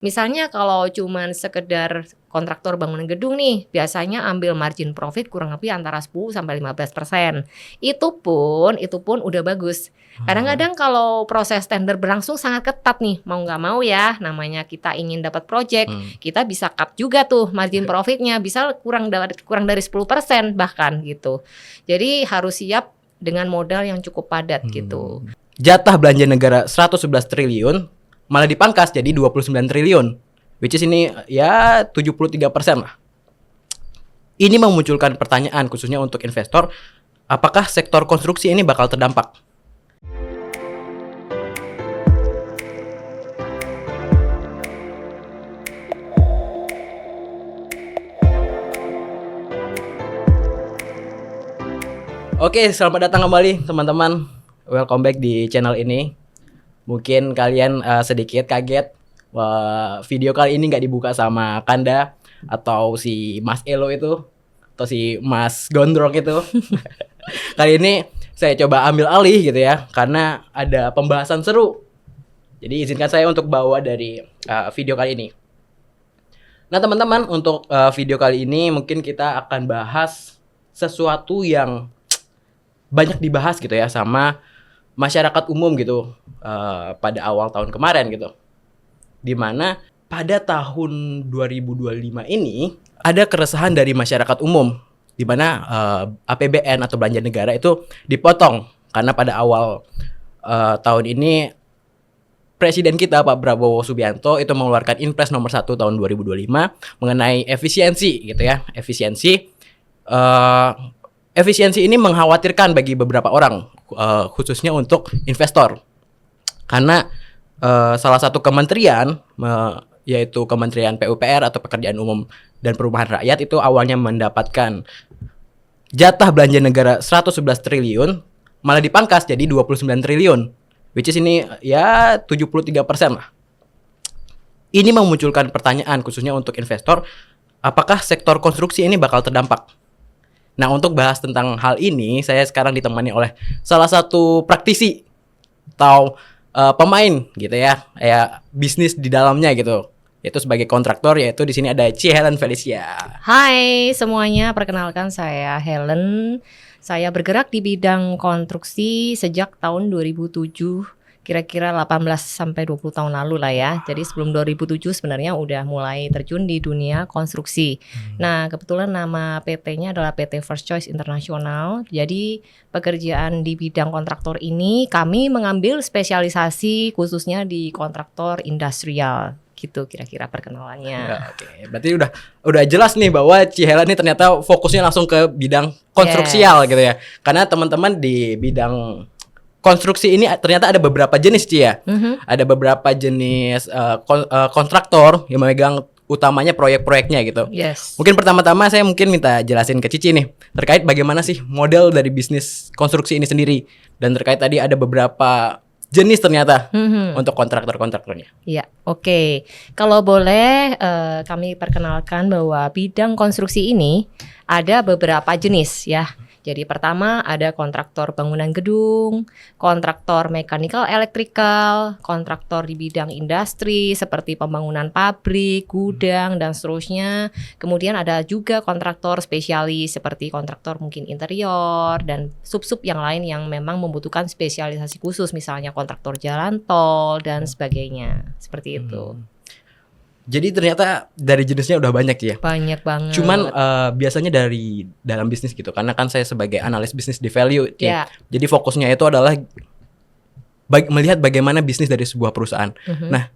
Misalnya kalau cuman sekedar kontraktor bangunan gedung nih, biasanya ambil margin profit kurang lebih antara 10-15%. Itu pun udah bagus. Kadang-kadang kalau proses tender berlangsung sangat ketat nih, mau nggak mau ya, namanya kita ingin dapat project, kita bisa cut juga tuh margin profitnya, bisa kurang dari 10% bahkan gitu. Jadi harus siap dengan modal yang cukup padat gitu. Jatah belanja negara 111 triliun malah dipangkas jadi 29 triliun. Which is ini ya 73% lah. Ini memunculkan pertanyaan khususnya untuk investor, apakah sektor konstruksi ini bakal terdampak? Oke, selamat datang kembali teman-teman. Welcome back di channel ini. Mungkin kalian sedikit kaget video kali ini nggak dibuka sama Kanda atau si Mas Elo itu atau si Mas Gondrong itu. Kali ini saya coba ambil alih gitu ya, karena ada pembahasan seru. Jadi izinkan saya untuk bawa dari video kali ini. Nah teman-teman, untuk video kali ini mungkin kita akan bahas sesuatu yang banyak dibahas gitu ya sama masyarakat umum gitu pada awal tahun kemarin gitu. Dimana pada tahun 2025 ini ada keresahan dari masyarakat umum, dimana APBN atau belanja negara itu dipotong karena pada awal tahun ini Presiden kita Pak Prabowo Subianto itu mengeluarkan Inpres nomor 1 tahun 2025 mengenai efisiensi gitu ya. Efisiensi ini mengkhawatirkan bagi beberapa orang, khususnya untuk investor. Karena salah satu kementerian, yaitu Kementerian PUPR atau Pekerjaan Umum dan Perumahan Rakyat itu awalnya mendapatkan jatah belanja negara 111 triliun, malah dipangkas jadi 29 triliun. Which is ini ya 73% lah. Ini memunculkan pertanyaan khususnya untuk investor, apakah sektor konstruksi ini bakal terdampak? Nah, untuk bahas tentang hal ini, saya sekarang ditemani oleh salah satu praktisi atau pemain gitu ya, bisnis di dalamnya gitu. Yaitu sebagai kontraktor, yaitu di sini ada Ci Helen Felicia. Hai semuanya, perkenalkan saya Helen. Saya bergerak di bidang konstruksi sejak tahun 2007. Kira-kira 18-20 tahun lalu lah ya. Jadi sebelum 2007 sebenarnya udah mulai terjun di dunia konstruksi. Nah, kebetulan nama PT-nya adalah PT First Choice International. Jadi pekerjaan di bidang kontraktor ini kami mengambil spesialisasi khususnya di kontraktor industrial. Gitu kira-kira perkenalannya. Oke, berarti udah jelas nih bahwa Ci Helen ini ternyata fokusnya langsung ke bidang konstruksial gitu ya. Karena teman-teman di bidang konstruksi ini ternyata ada beberapa jenis, Ci ya. Ada beberapa jenis kontraktor yang memegang utamanya proyek-proyeknya gitu. Yes. Mungkin pertama-tama saya minta jelasin ke Cici nih terkait bagaimana sih model dari bisnis konstruksi ini sendiri, dan terkait tadi ada beberapa jenis ternyata untuk kontraktor-kontraktornya. Iya, oke. Kalau boleh kami perkenalkan bahwa bidang konstruksi ini ada beberapa jenis ya. Jadi pertama ada kontraktor bangunan gedung, kontraktor mechanical electrical, kontraktor di bidang industri seperti pembangunan pabrik, gudang dan seterusnya. Kemudian ada juga kontraktor spesialis seperti kontraktor mungkin interior dan sub-sub yang lain yang memang membutuhkan spesialisasi khusus, misalnya kontraktor jalan tol dan sebagainya. Seperti itu. Jadi ternyata dari jenisnya udah banyak ya. Banyak banget. Cuman biasanya dari dalam bisnis gitu, karena kan saya sebagai analis bisnis di value ya. Jadi fokusnya itu adalah melihat bagaimana bisnis dari sebuah perusahaan. Nah,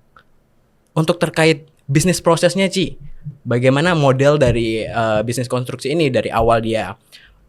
untuk terkait bisnis prosesnya, Ci, bagaimana model dari bisnis konstruksi ini dari awal dia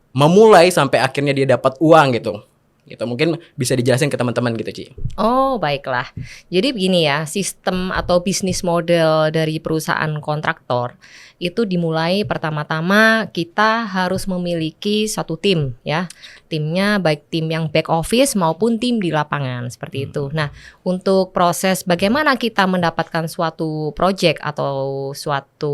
memulai sampai akhirnya dia dapat uang gitu. Gitu mungkin bisa dijelasin ke teman-teman gitu, Ci. Oh, baiklah. Jadi begini ya, sistem atau bisnis model dari perusahaan kontraktor itu dimulai pertama-tama kita harus memiliki satu tim ya. Timnya baik tim yang back office maupun tim di lapangan seperti itu. Nah, untuk proses bagaimana kita mendapatkan suatu project atau suatu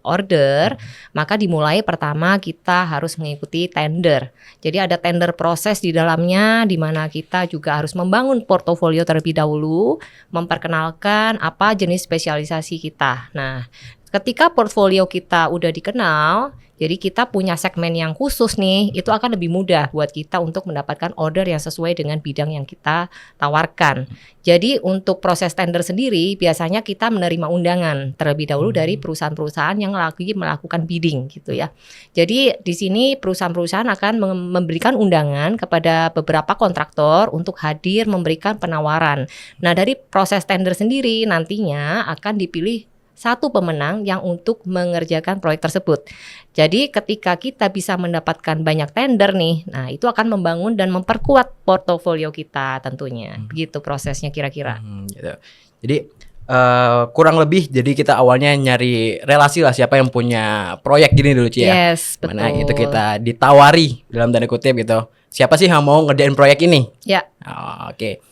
order, maka dimulai pertama kita harus mengikuti tender. Jadi ada tender proses di dalamnya di mana kita juga harus membangun portofolio terlebih dahulu, memperkenalkan apa jenis spesialisasi kita. Nah, ketika portfolio kita udah dikenal, jadi kita punya segmen yang khusus nih, itu akan lebih mudah buat kita untuk mendapatkan order yang sesuai dengan bidang yang kita tawarkan. Jadi untuk proses tender sendiri, biasanya kita menerima undangan terlebih dahulu dari perusahaan-perusahaan yang lagi melakukan bidding gitu ya. Jadi di sini perusahaan-perusahaan akan memberikan undangan kepada beberapa kontraktor untuk hadir memberikan penawaran. Nah, dari proses tender sendiri nantinya akan dipilih satu pemenang yang untuk mengerjakan proyek tersebut. Jadi ketika kita bisa mendapatkan banyak tender nih, nah itu akan membangun dan memperkuat portofolio kita tentunya. Begitu prosesnya kira-kira. Gitu. Jadi kurang lebih jadi kita awalnya nyari relasi lah siapa yang punya proyek gini dulu Ci ya. Yes, betul. Mana itu kita ditawari dalam tanda kutip gitu. Siapa sih yang mau ngerjain proyek ini? Ya. Oke.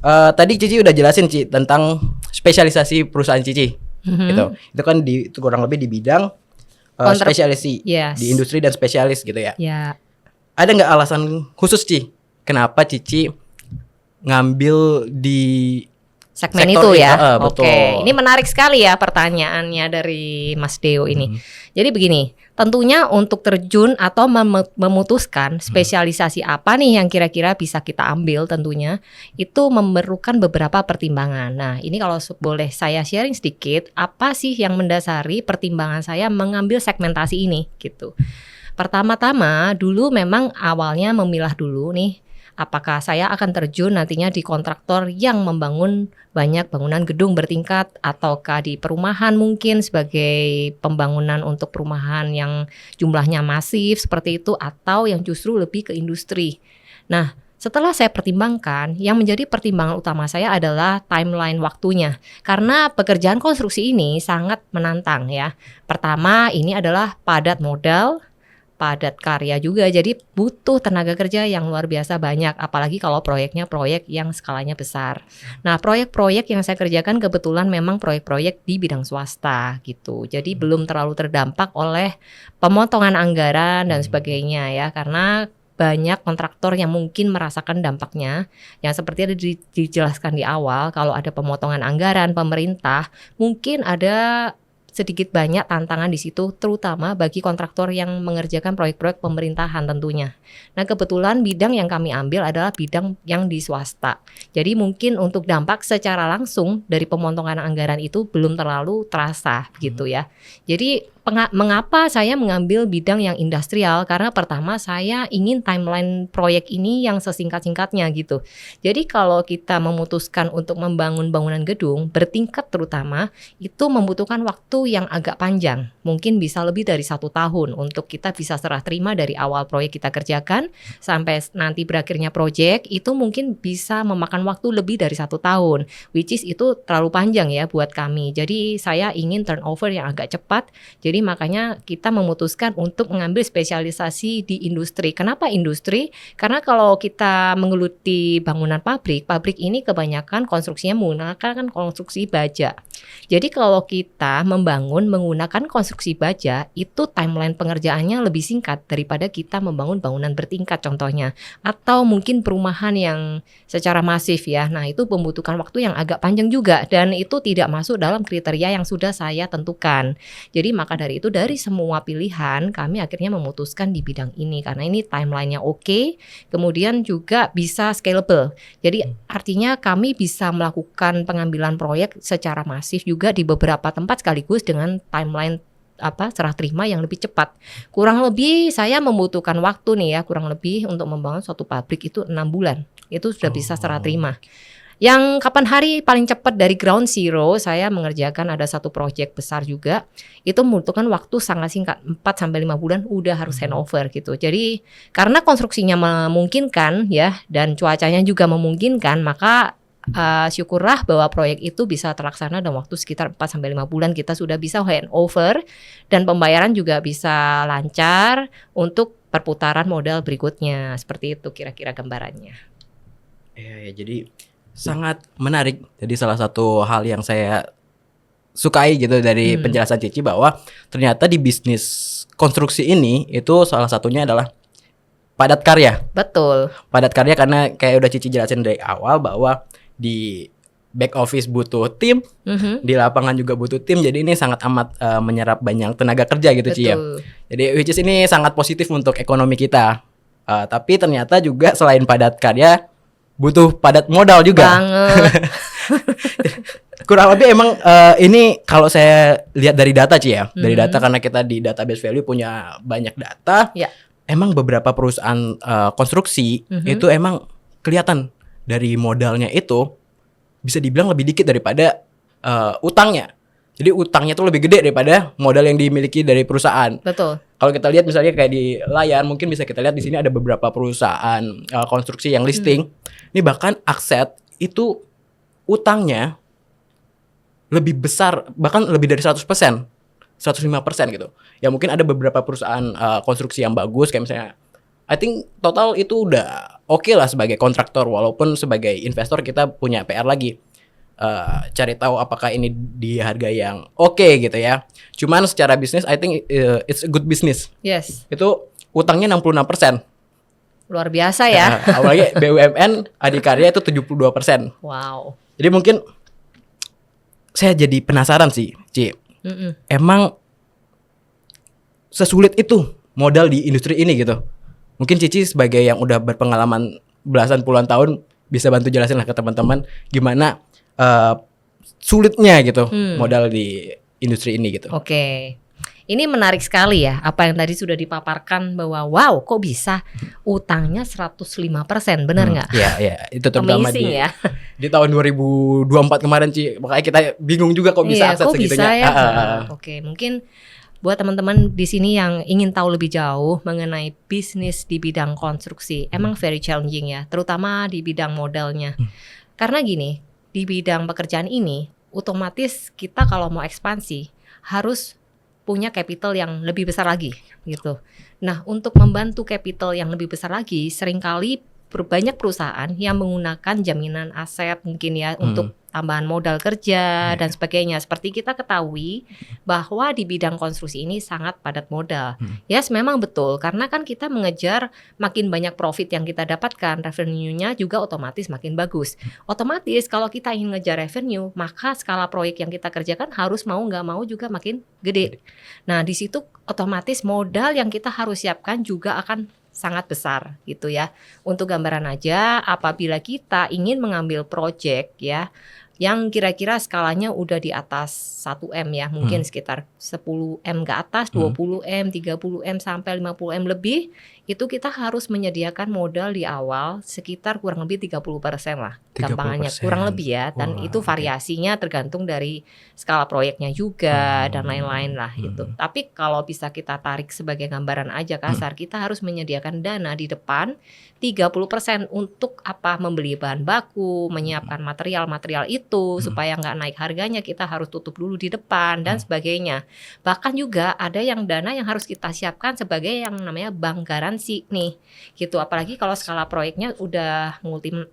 Tadi Cici udah jelasin Ci tentang spesialisasi perusahaan Cici. Gitu. Itu kan itu kurang lebih di bidang spesialisasi di industri dan spesialis gitu ya. Ya. Ada nggak alasan khusus Ci kenapa Cici ngambil di segmen sektor itu ya? Betul. Oke, ini menarik sekali ya pertanyaannya dari Mas Deo ini. Jadi begini, tentunya untuk terjun atau memutuskan spesialisasi apa nih yang kira-kira bisa kita ambil tentunya itu memerlukan beberapa pertimbangan. Nah, ini kalau boleh saya sharing sedikit, apa sih yang mendasari pertimbangan saya mengambil segmentasi ini gitu. Pertama-tama dulu memang awalnya memilah dulu nih, apakah saya akan terjun nantinya di kontraktor yang membangun banyak bangunan gedung bertingkat ataukah di perumahan mungkin sebagai pembangunan untuk perumahan yang jumlahnya masif seperti itu atau yang justru lebih ke industri. Nah, setelah saya pertimbangkan, yang menjadi pertimbangan utama saya adalah timeline waktunya. Karena pekerjaan konstruksi ini sangat menantang ya. Pertama, ini adalah padat modal, padat karya juga, jadi butuh tenaga kerja yang luar biasa banyak, apalagi kalau proyeknya proyek yang skalanya besar. Nah, proyek-proyek yang saya kerjakan kebetulan memang proyek-proyek di bidang swasta gitu, jadi belum terlalu terdampak oleh pemotongan anggaran dan sebagainya ya, karena banyak kontraktor yang mungkin merasakan dampaknya, yang seperti ada dijelaskan di awal, kalau ada pemotongan anggaran pemerintah, mungkin ada sedikit banyak tantangan di situ, terutama bagi kontraktor yang mengerjakan proyek-proyek pemerintahan tentunya. Nah, kebetulan bidang yang kami ambil adalah bidang yang di swasta. Jadi mungkin untuk dampak secara langsung dari pemotongan anggaran itu belum terlalu terasa gitu ya. Jadi mengapa saya mengambil bidang yang industrial? Karena pertama saya ingin timeline proyek ini yang sesingkat-singkatnya gitu. Jadi kalau kita memutuskan untuk membangun bangunan gedung bertingkat terutama, itu membutuhkan waktu yang agak panjang. Mungkin bisa lebih dari 1 tahun untuk kita bisa serah terima dari awal proyek kita kerjakan sampai nanti berakhirnya proyek, itu mungkin bisa memakan waktu lebih dari 1 tahun. Which is itu terlalu panjang ya buat kami. Jadi saya ingin turnover yang agak cepat. Jadi makanya kita memutuskan untuk mengambil spesialisasi di industri. Kenapa industri? Karena kalau kita menggeluti bangunan pabrik ini kebanyakan konstruksinya menggunakan konstruksi baja. Jadi kalau kita membangun menggunakan konstruksi baja, itu timeline pengerjaannya lebih singkat daripada kita membangun bangunan bertingkat contohnya. Atau mungkin perumahan yang secara masif ya. Nah, itu membutuhkan waktu yang agak panjang juga dan itu tidak masuk dalam kriteria yang sudah saya tentukan. Jadi maka dari itu dari semua pilihan kami akhirnya memutuskan di bidang ini karena ini timelinenya oke, kemudian juga bisa scalable. Jadi artinya kami bisa melakukan pengambilan proyek secara masif juga di beberapa tempat sekaligus dengan timeline serah terima yang lebih cepat. Kurang lebih saya membutuhkan waktu nih ya, kurang lebih untuk membangun suatu pabrik itu 6 bulan. Itu sudah bisa serah terima. Yang kapan hari paling cepat dari ground zero saya mengerjakan ada satu proyek besar juga. Itu membutuhkan waktu sangat singkat, 4-5 bulan udah harus handover gitu. Jadi karena konstruksinya memungkinkan ya dan cuacanya juga memungkinkan, maka syukurlah bahwa proyek itu bisa terlaksana dalam waktu sekitar 4-5 bulan kita sudah bisa handover dan pembayaran juga bisa lancar untuk perputaran modal berikutnya. Seperti itu kira-kira gambarannya. Ya, jadi sangat menarik. Jadi salah satu hal yang saya sukai gitu dari penjelasan Cici bahwa ternyata di bisnis konstruksi ini itu salah satunya adalah padat karya. Betul. Padat karya karena kayak udah Cici jelasin dari awal bahwa di back office butuh tim, di lapangan juga butuh tim. Jadi ini sangat amat menyerap banyak tenaga kerja gitu Ci ya. Jadi which is ini sangat positif untuk ekonomi kita. Tapi ternyata juga selain padat karya butuh padat modal juga. Banget. Kurang lebih emang ini kalau saya lihat dari data Ci ya. Dari data karena kita di database value punya banyak data. Ya. Emang beberapa perusahaan konstruksi itu emang kelihatan dari modalnya itu bisa dibilang lebih dikit daripada utangnya. Jadi utangnya tuh lebih gede daripada modal yang dimiliki dari perusahaan. Betul. Kalau kita lihat misalnya kayak di layar, mungkin bisa kita lihat di sini ada beberapa perusahaan konstruksi yang listing. Ini bahkan Akset itu utangnya lebih besar, bahkan lebih dari 100%, 105% gitu. Ya mungkin ada beberapa perusahaan konstruksi yang bagus, kayak misalnya, I think total itu udah oke lah sebagai kontraktor, walaupun sebagai investor kita punya PR lagi. Cari tahu apakah ini di harga yang oke gitu ya. Cuman secara bisnis I think it's a good business. Yes. Itu utangnya 66%. Luar biasa ya. Awalnya BUMN Adikarya itu 72%. Wow. Jadi mungkin saya jadi penasaran sih, Ci. Emang sesulit itu modal di industri ini gitu. Mungkin Cici sebagai yang udah berpengalaman belasan puluhan tahun bisa bantu jelasin lah ke teman-teman gimana sulitnya gitu modal di industri ini gitu. Oke. Ini menarik sekali ya apa yang tadi sudah dipaparkan bahwa wow kok bisa utangnya 105%, benar nggak? Iya, itu terutama Amazing ya. di tahun 2024 kemarin Ci. Makanya kita bingung juga kok bisa akses kok segitunya. Bisa ya? Oke, mungkin buat teman-teman di sini yang ingin tahu lebih jauh mengenai bisnis di bidang konstruksi, emang very challenging ya, terutama di bidang modalnya. Karena gini, di bidang pekerjaan ini, otomatis kita kalau mau ekspansi harus punya capital yang lebih besar lagi gitu. Nah, untuk membantu capital yang lebih besar lagi, seringkali banyak perusahaan yang menggunakan jaminan aset mungkin ya untuk tambahan modal kerja dan sebagainya. Seperti kita ketahui bahwa di bidang konstruksi ini sangat padat modal. Yes, memang betul karena kan kita mengejar makin banyak profit yang kita dapatkan, revenue-nya juga otomatis makin bagus. Otomatis kalau kita ingin ngejar revenue, maka skala proyek yang kita kerjakan harus mau nggak mau juga makin gede. Nah, di situ otomatis modal yang kita harus siapkan juga akan sangat besar gitu ya. Untuk gambaran aja, apabila kita ingin mengambil project ya yang kira-kira skalanya udah di atas 1M ya, mungkin sekitar 10M ke atas, 20M, 30M sampai 50M lebih, itu kita harus menyediakan modal di awal sekitar kurang lebih 30% lah, gampangannya kurang lebih ya, dan itu variasinya tergantung dari skala proyeknya juga dan lain-lain lah gitu. Tapi kalau bisa kita tarik sebagai gambaran aja kasar, kita harus menyediakan dana di depan 30% untuk apa? Membeli bahan baku, menyiapkan material-material itu supaya nggak naik harganya, kita harus tutup dulu di depan dan sebagainya. Bahkan juga ada yang dana yang harus kita siapkan sebagai yang namanya bank garansi nih gitu. Apalagi kalau skala proyeknya udah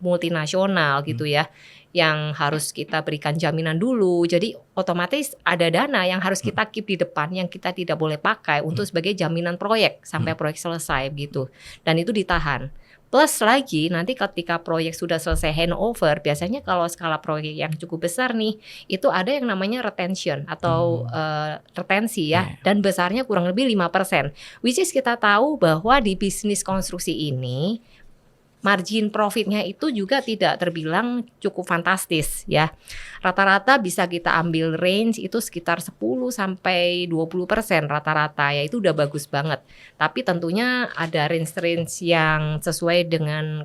multinasional gitu ya, yang harus kita berikan jaminan dulu. Jadi otomatis ada dana yang harus kita keep di depan yang kita tidak boleh pakai untuk sebagai jaminan proyek sampai proyek selesai gitu. Dan itu ditahan. Plus lagi nanti ketika proyek sudah selesai handover, biasanya kalau skala proyek yang cukup besar nih, itu ada yang namanya retention atau retensi ya, dan besarnya kurang lebih 5%. Which is kita tahu bahwa di bisnis konstruksi ini, margin profitnya itu juga tidak terbilang cukup fantastis ya. Rata-rata bisa kita ambil range itu sekitar 10 sampai 20% rata-rata ya, itu udah bagus banget. Tapi tentunya ada range-range yang sesuai dengan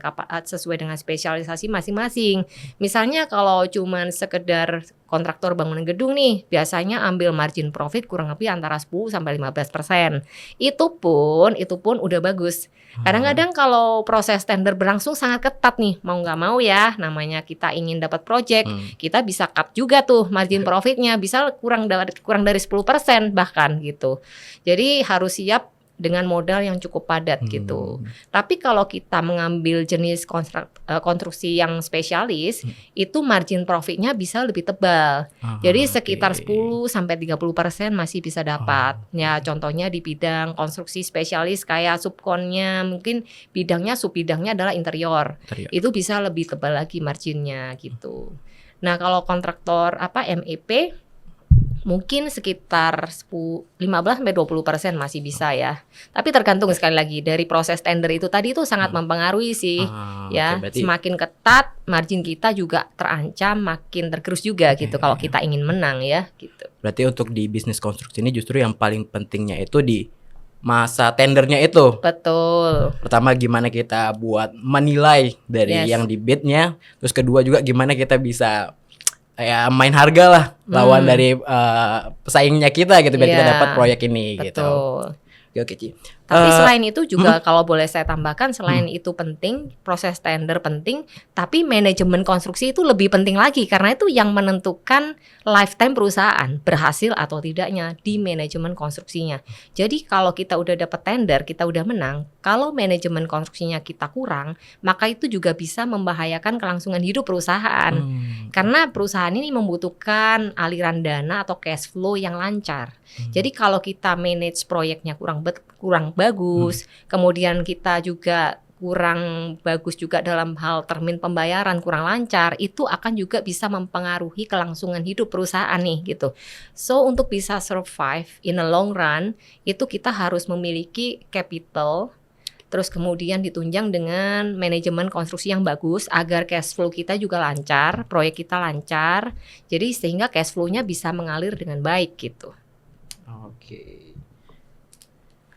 spesialisasi masing-masing. Misalnya kalau cuman sekedar kontraktor bangunan gedung nih, biasanya ambil margin profit kurang lebih antara 10 sampai 15%. Itu pun udah bagus. Kadang-kadang kalau proses tender berlangsung sangat ketat nih, mau nggak mau ya, namanya kita ingin dapat project, kita bisa cut juga tuh margin profitnya, bisa kurang dari 10% bahkan gitu. Jadi harus siap dengan modal yang cukup padat gitu. Tapi kalau kita mengambil jenis konstruksi yang spesialis, itu margin profitnya bisa lebih tebal. Jadi sekitar 10-30% masih bisa dapat. Ya contohnya di bidang konstruksi spesialis kayak subkonnya, mungkin sub-bidangnya adalah interior. Itu bisa lebih tebal lagi marginnya gitu. Nah kalau kontraktor MEP mungkin sekitar 15-20% masih bisa ya. Tapi tergantung sekali lagi dari proses tender itu tadi itu sangat mempengaruhi sih. Semakin ketat margin kita juga terancam makin tergerus juga gitu kalau kita ingin menang ya gitu. Berarti untuk di bisnis konstruksi ini justru yang paling pentingnya itu di masa tendernya itu. Betul. Pertama gimana kita buat menilai dari yang di bidnya, terus kedua juga gimana kita bisa main harga lah lawan dari pesaingnya kita gitu biar kita dapat proyek ini. Betul. Gitu. Oke, Ci. Tapi selain itu juga kalau boleh saya tambahkan, selain itu penting, proses tender penting, tapi manajemen konstruksi itu lebih penting lagi karena itu yang menentukan lifetime perusahaan berhasil atau tidaknya di manajemen konstruksinya. Jadi kalau kita udah dapat tender, kita udah menang, kalau manajemen konstruksinya kita kurang, maka itu juga bisa membahayakan kelangsungan hidup perusahaan. Karena perusahaan ini membutuhkan aliran dana atau cash flow yang lancar. Jadi kalau kita manage proyeknya kurang bagus, kemudian kita juga kurang bagus juga dalam hal termin pembayaran kurang lancar, itu akan juga bisa mempengaruhi kelangsungan hidup perusahaan nih gitu. So untuk bisa survive in a long run, itu kita harus memiliki capital, terus kemudian ditunjang dengan manajemen konstruksi yang bagus agar cash flow kita juga lancar, proyek kita lancar, jadi sehingga cash flow-nya bisa mengalir dengan baik gitu. Oke.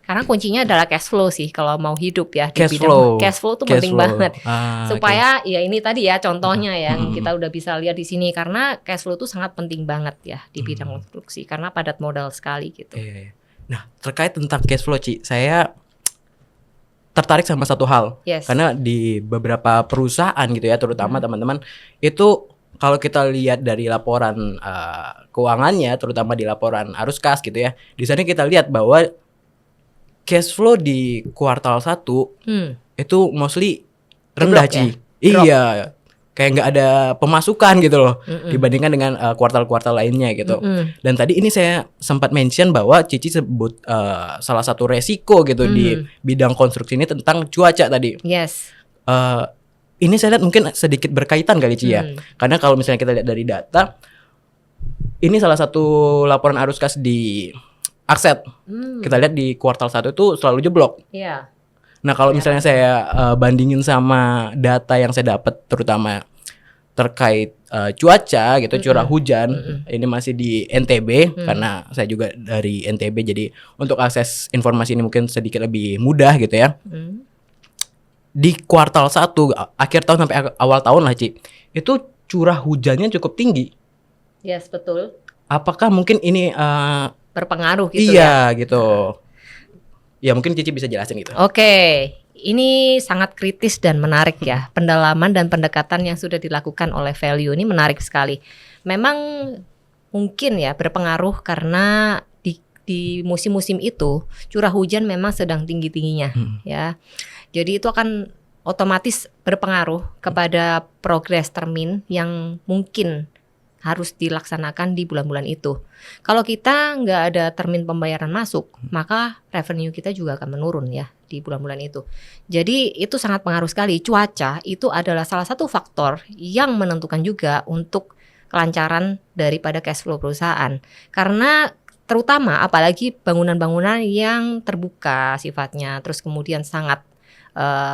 Karena kuncinya adalah cash flow sih kalau mau hidup ya di Cash bidang flow. cash flow tuh penting banget. Supaya Oke. ya ini tadi ya contohnya yang kita udah bisa lihat di sini karena cash flow tuh sangat penting banget ya di bidang konstruksi karena padat modal sekali gitu. Nah, terkait tentang cash flow, Ci, saya tertarik sama satu hal. Karena di beberapa perusahaan gitu ya, terutama teman-teman itu kalau kita lihat dari laporan keuangannya, terutama di laporan arus kas gitu ya, di sana kita lihat bahwa cash flow di kuartal 1 itu mostly rendah, Ci. Iya, kayak nggak ada pemasukan gitu loh dibandingkan dengan kuartal-kuartal lainnya gitu. Dan tadi ini saya sempat mention bahwa Cici sebut salah satu resiko gitu di bidang konstruksi ini tentang cuaca tadi. Ini saya lihat mungkin sedikit berkaitan kali, Ci ya. Karena kalau misalnya kita lihat dari data, ini salah satu laporan arus kas di Akset. Kita lihat di kuartal 1 itu selalu jeblok. Nah, kalau misalnya saya bandingin sama data yang saya dapat terutama terkait cuaca gitu, curah hujan, ini masih di NTB karena saya juga dari NTB jadi untuk akses informasi ini mungkin sedikit lebih mudah gitu ya. Di kuartal 1 akhir tahun sampai awal tahun lah, Ci, itu curah hujannya cukup tinggi. Betul. Apakah mungkin ini berpengaruh gitu ya? Iya gitu. Ya mungkin Cici bisa jelasin gitu. Oke, ini sangat kritis dan menarik ya. Pendalaman dan pendekatan yang sudah dilakukan oleh Value ini menarik sekali. Memang mungkin ya berpengaruh karena di musim-musim itu curah hujan memang sedang tinggi-tingginya ya. Jadi itu akan otomatis berpengaruh kepada progres termin yang mungkin harus dilaksanakan di bulan-bulan itu. Kalau kita nggak ada termin pembayaran masuk, maka revenue kita juga akan menurun ya di bulan-bulan itu. Jadi itu sangat pengaruh sekali. Cuaca itu adalah salah satu faktor yang menentukan juga untuk kelancaran daripada cash flow perusahaan. Karena terutama apalagi bangunan-bangunan yang terbuka sifatnya, terus kemudian sangat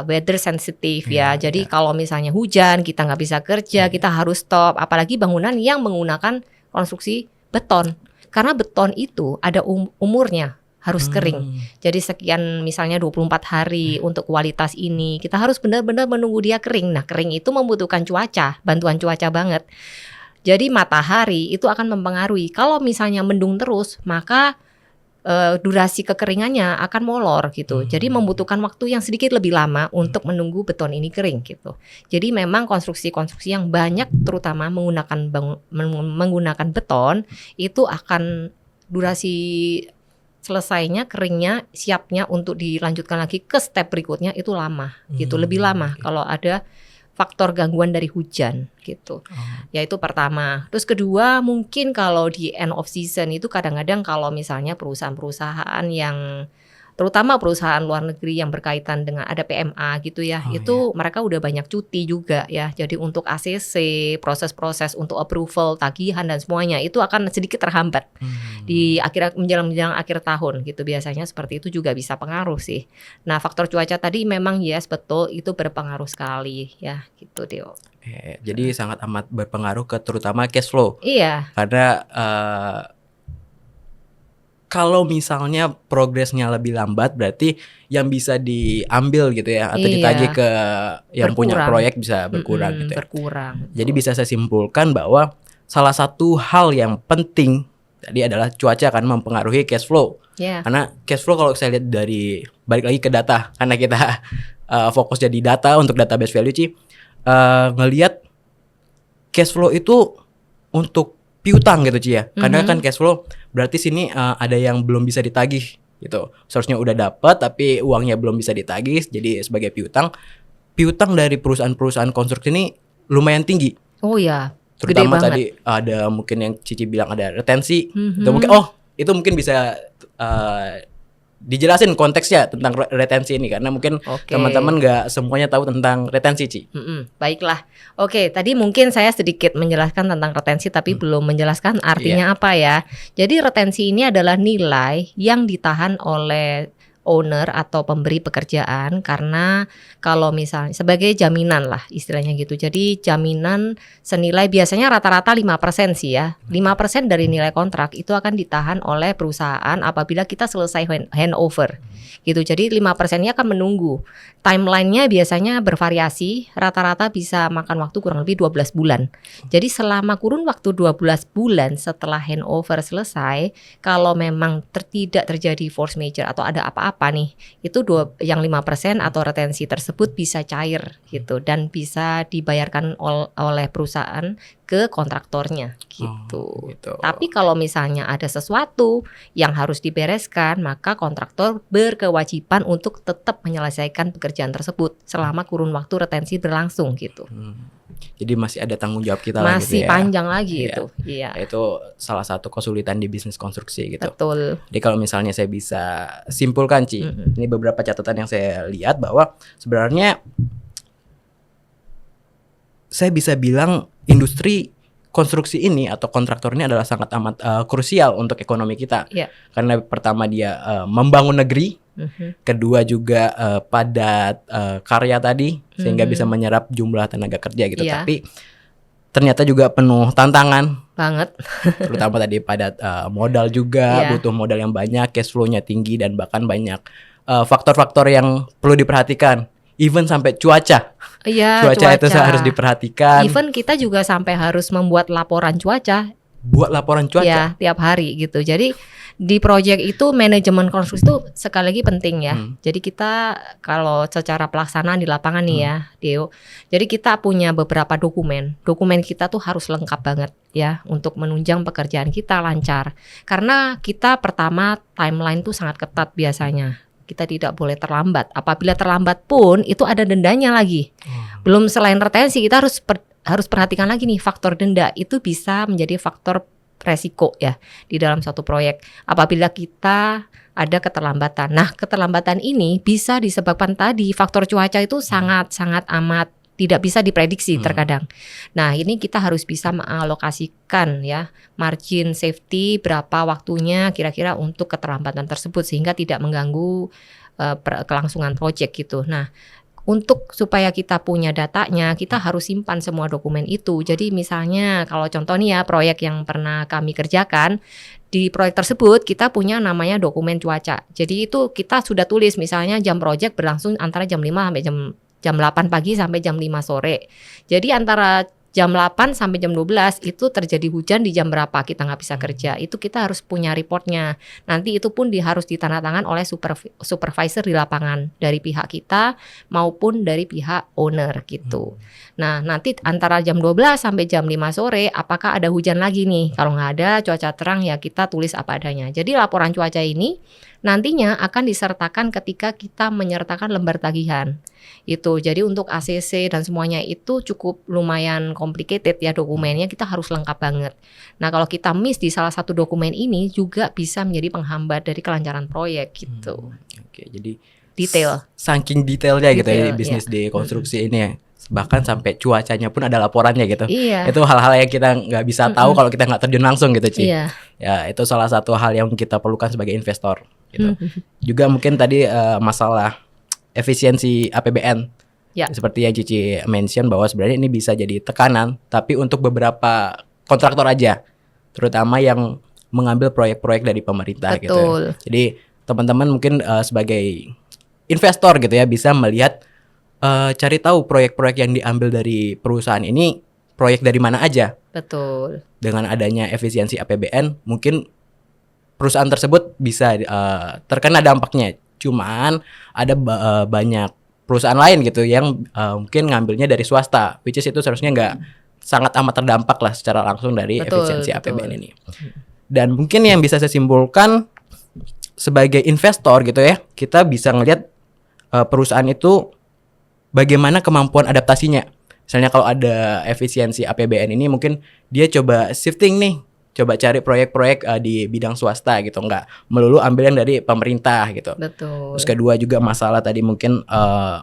weather sensitive ya. Jadi kalau misalnya hujan kita nggak bisa kerja, kita harus stop. Apalagi bangunan yang menggunakan konstruksi beton. Karena beton itu ada umurnya, harus kering. Jadi sekian misalnya 24 hari untuk kualitas ini, kita harus benar-benar menunggu dia kering. Nah, kering itu membutuhkan cuaca, bantuan cuaca banget. Jadi matahari itu akan mempengaruhi. Kalau misalnya mendung terus, maka durasi kekeringannya akan molor gitu. Jadi membutuhkan waktu yang sedikit lebih lama untuk menunggu beton ini kering gitu. Jadi memang konstruksi-konstruksi yang banyak terutama menggunakan beton itu akan durasi selesainya, keringnya, siapnya untuk dilanjutkan lagi ke step berikutnya itu lama gitu, lebih lama kalau ada faktor gangguan dari hujan gitu. Ya itu pertama. Terus kedua, mungkin kalau di end of season itu kadang-kadang kalau misalnya perusahaan-perusahaan yang terutama perusahaan luar negeri yang berkaitan dengan ada PMA gitu ya, itu mereka udah banyak cuti juga ya. Jadi untuk ACC, proses-proses untuk approval, tagihan dan semuanya itu akan sedikit terhambat di menjelang akhir tahun gitu. Biasanya seperti itu juga bisa pengaruh sih. Nah, faktor cuaca tadi memang yes betul itu berpengaruh sekali ya gitu Theo. Jadi sangat amat berpengaruh ke terutama cash flow. Iya. Karena kalau misalnya progresnya lebih lambat berarti yang bisa diambil gitu ya atau ditagih ke yang punya proyek bisa berkurang gitu ya. Berkurang. Jadi bisa saya simpulkan bahwa salah satu hal yang penting tadi adalah cuaca kan mempengaruhi cash flow. Karena cash flow kalau saya lihat dari balik lagi ke data karena kita fokus jadi data untuk database value Ci, ngelihat cash flow itu untuk piutang gitu Ci ya. Karena kan cash flow berarti sini ada yang belum bisa ditagih gitu. Seharusnya udah dapat tapi uangnya belum bisa ditagih jadi sebagai piutang. Piutang dari perusahaan-perusahaan konstruksi ini lumayan tinggi. Oh ya. Terutama tadi ada mungkin yang Cici bilang ada retensi. Itu mungkin itu mungkin bisa dijelasin konteksnya tentang retensi ini karena mungkin teman-teman nggak semuanya tahu tentang retensi Ci. Baiklah. Oke, tadi mungkin saya sedikit menjelaskan tentang retensi tapi belum menjelaskan artinya apa ya. Jadi retensi ini adalah nilai yang ditahan oleh owner atau pemberi pekerjaan karena kalau misalnya sebagai jaminan lah istilahnya gitu. Jadi jaminan senilai biasanya rata-rata 5% sih ya. 5% dari nilai kontrak itu akan ditahan oleh perusahaan apabila kita selesai handover gitu. Jadi 5%-nya akan menunggu. Timeline-nya biasanya bervariasi, rata-rata bisa makan waktu kurang lebih 12 bulan. Jadi selama kurun waktu 12 bulan setelah handover selesai, kalau memang tidak terjadi force majeure atau ada apa-apa nih, itu yang 5% atau retensi tersebut bisa cair gitu dan bisa dibayarkan oleh perusahaan ke kontraktornya gitu. Tapi kalau misalnya ada sesuatu yang harus dibereskan, maka kontraktor berkewajiban untuk tetap menyelesaikan pekerjaan tersebut selama kurun waktu retensi berlangsung gitu. Jadi masih ada tanggung jawab kita masih lagi panjang lagi itu. Iya. Itu salah satu kesulitan di bisnis konstruksi gitu. Betul. Jadi kalau misalnya saya bisa simpulkan Ci, ini beberapa catatan yang saya lihat bahwa sebenarnya saya bisa bilang industri konstruksi ini atau kontraktor ini adalah sangat amat krusial untuk ekonomi kita. Karena pertama dia membangun negeri, kedua juga padat karya tadi sehingga bisa menyerap jumlah tenaga kerja gitu. Tapi ternyata juga penuh tantangan banget. Terutama tadi padat modal juga, butuh modal yang banyak, cash flow-nya tinggi dan bahkan banyak faktor-faktor yang perlu diperhatikan. Even sampai cuaca. Cuaca itu harus diperhatikan. Even kita juga sampai harus membuat laporan cuaca. Buat laporan cuaca? Ya, tiap hari gitu. Jadi di proyek itu manajemen konstruksi itu sekali lagi penting ya. Jadi kita kalau secara pelaksanaan di lapangan nih ya, Deo. Jadi kita punya beberapa dokumen. Dokumen kita tuh harus lengkap banget ya untuk menunjang pekerjaan kita lancar. Karena kita pertama timeline tuh sangat ketat biasanya. Kita tidak boleh terlambat. Apabila terlambat pun itu ada dendanya lagi. Belum selain retensi kita harus perhatikan lagi nih faktor denda itu bisa menjadi faktor resiko ya di dalam suatu proyek. Apabila kita ada keterlambatan. Nah, keterlambatan ini bisa disebabkan tadi faktor cuaca itu sangat amat tidak bisa diprediksi terkadang. Nah, ini kita harus bisa mengalokasikan ya margin safety berapa waktunya kira-kira untuk keterlambatan tersebut sehingga tidak mengganggu kelangsungan proyek gitu. Nah, untuk supaya kita punya datanya, kita harus simpan semua dokumen itu. Jadi misalnya kalau contoh nih ya proyek yang pernah kami kerjakan, di proyek tersebut kita punya namanya dokumen cuaca. Jadi itu kita sudah tulis misalnya jam proyek berlangsung antara jam 5 sampai jam 8 pagi sampai jam 5 sore. Jadi antara jam 8 sampai jam 12 itu terjadi hujan di jam berapa kita nggak bisa kerja. Itu kita harus punya reportnya. Nanti itu pun harus ditandatangan oleh supervisor di lapangan dari pihak kita maupun dari pihak owner gitu. Nah nanti antara jam 12 sampai jam 5 sore apakah ada hujan lagi nih? Kalau nggak ada, cuaca terang, ya kita tulis apa adanya. Jadi laporan cuaca ini nantinya akan disertakan ketika kita menyertakan lembar tagihan. Itu jadi untuk ACC dan semuanya itu cukup lumayan complicated ya dokumennya, kita harus lengkap banget. Nah kalau kita miss di salah satu dokumen ini juga bisa menjadi penghambat dari kelancaran proyek gitu. Oke, jadi Detail. saking detailnya gitu ya Detail, bisnis di konstruksi ini ya. Bahkan sampai cuacanya pun ada laporannya gitu. Iya. Itu hal-hal yang kita nggak bisa tahu kalau kita nggak terjun langsung gitu, Ci. Iya. Ya, itu salah satu hal yang kita perlukan sebagai investor gitu. Juga mungkin tadi masalah efisiensi APBN. Ya. Seperti yang Cici mention bahwa sebenarnya ini bisa jadi tekanan, tapi untuk beberapa kontraktor aja. Terutama yang mengambil proyek-proyek dari pemerintah gitu. Betul. Jadi teman-teman mungkin sebagai investor gitu ya bisa melihat cari tahu proyek-proyek yang diambil dari perusahaan ini proyek dari mana aja. Betul. Dengan adanya efisiensi APBN mungkin perusahaan tersebut bisa terkena dampaknya. Cuman ada banyak perusahaan lain gitu yang mungkin ngambilnya dari swasta, which is itu seharusnya nggak sangat amat terdampak lah secara langsung dari efisiensi APBN ini. Dan mungkin yang bisa saya simpulkan sebagai investor gitu ya, kita bisa ngelihat perusahaan itu bagaimana kemampuan adaptasinya. Misalnya kalau ada efisiensi APBN ini mungkin dia coba shifting nih, coba cari proyek-proyek di bidang swasta gitu, nggak melulu ambil yang dari pemerintah gitu. Betul. Terus kedua juga masalah tadi mungkin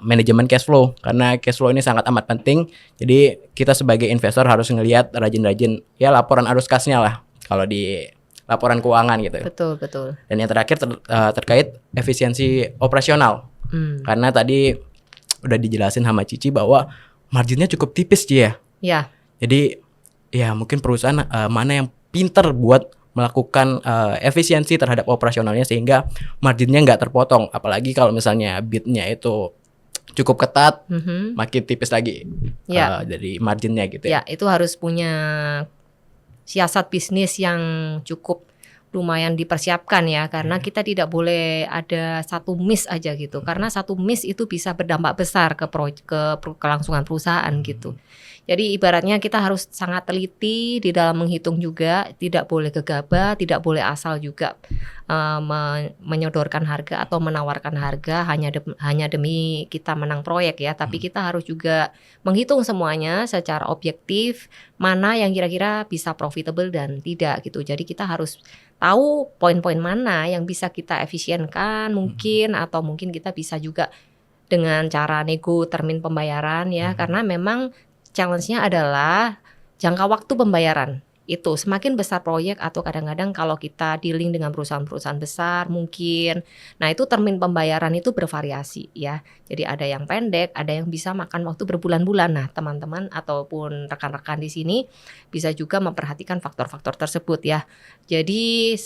manajemen cash flow, karena cash flow ini sangat amat penting. Jadi kita sebagai investor harus ngelihat rajin-rajin ya laporan arus kasnya lah kalau di laporan keuangan gitu. Betul. Dan yang terakhir terkait efisiensi operasional. Karena tadi udah dijelasin sama Cici bahwa marginnya cukup tipis Ci ya. Ya. Jadi ya mungkin perusahaan mana yang pinter buat melakukan efisiensi terhadap operasionalnya sehingga marginnya nggak terpotong. Apalagi kalau misalnya bidnya itu cukup ketat, makin tipis lagi dari marginnya gitu ya. Ya, itu harus punya siasat bisnis yang cukup lumayan dipersiapkan ya, karena kita tidak boleh ada satu miss aja gitu, karena satu miss itu bisa berdampak besar ke kelangsungan perusahaan gitu. Jadi ibaratnya kita harus sangat teliti di dalam menghitung juga, tidak boleh gegabah, tidak boleh asal juga menyodorkan harga atau menawarkan harga hanya demi kita menang proyek ya, tapi kita harus juga menghitung semuanya secara objektif, mana yang kira-kira bisa profitable dan tidak gitu. Jadi kita harus tahu poin-poin mana yang bisa kita efisienkan mungkin, atau mungkin kita bisa juga dengan cara nego termin pembayaran ya, karena memang challenge-nya adalah jangka waktu pembayaran. Itu semakin besar proyek atau kadang-kadang kalau kita dealing dengan perusahaan-perusahaan besar mungkin. Nah, itu termin pembayaran itu bervariasi ya. Jadi ada yang pendek, ada yang bisa makan waktu berbulan-bulan. Nah, teman-teman ataupun rekan-rekan di sini bisa juga memperhatikan faktor-faktor tersebut ya. Jadi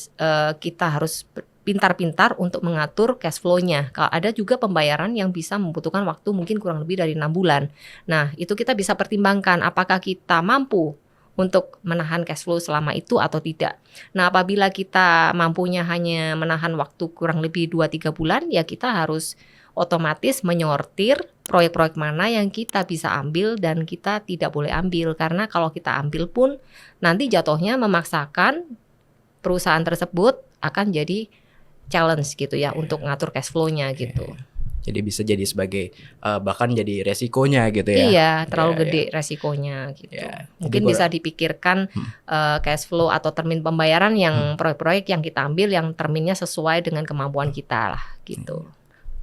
kita harus pintar-pintar untuk mengatur cash flow-nya. Kalau ada juga pembayaran yang bisa membutuhkan waktu mungkin kurang lebih dari 6 bulan. Nah, itu kita bisa pertimbangkan apakah kita mampu untuk menahan cash flow selama itu atau tidak. Nah, apabila kita mampunya hanya menahan waktu kurang lebih 2-3 bulan, ya kita harus otomatis menyortir proyek-proyek mana yang kita bisa ambil dan kita tidak boleh ambil. Karena kalau kita ambil pun nanti jatuhnya memaksakan perusahaan tersebut akan jadi challenge gitu ya untuk ngatur cash flow-nya gitu. Jadi bisa jadi sebagai bahkan jadi resikonya gitu ya. Iya, terlalu gede resikonya gitu. Mungkin bisa dipikirkan cash flow atau termin pembayaran yang proyek-proyek yang kita ambil yang terminnya sesuai dengan kemampuan kita lah gitu.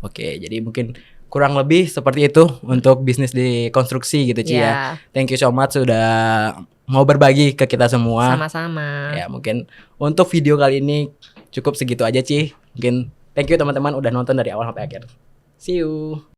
Oke, jadi mungkin kurang lebih seperti itu untuk bisnis di konstruksi gitu Ci ya. Thank you so much sudah mau berbagi ke kita semua. Sama-sama. Ya, mungkin untuk video kali ini cukup segitu aja Ci. Mungkin thank you teman-teman udah nonton dari awal sampai akhir. See you.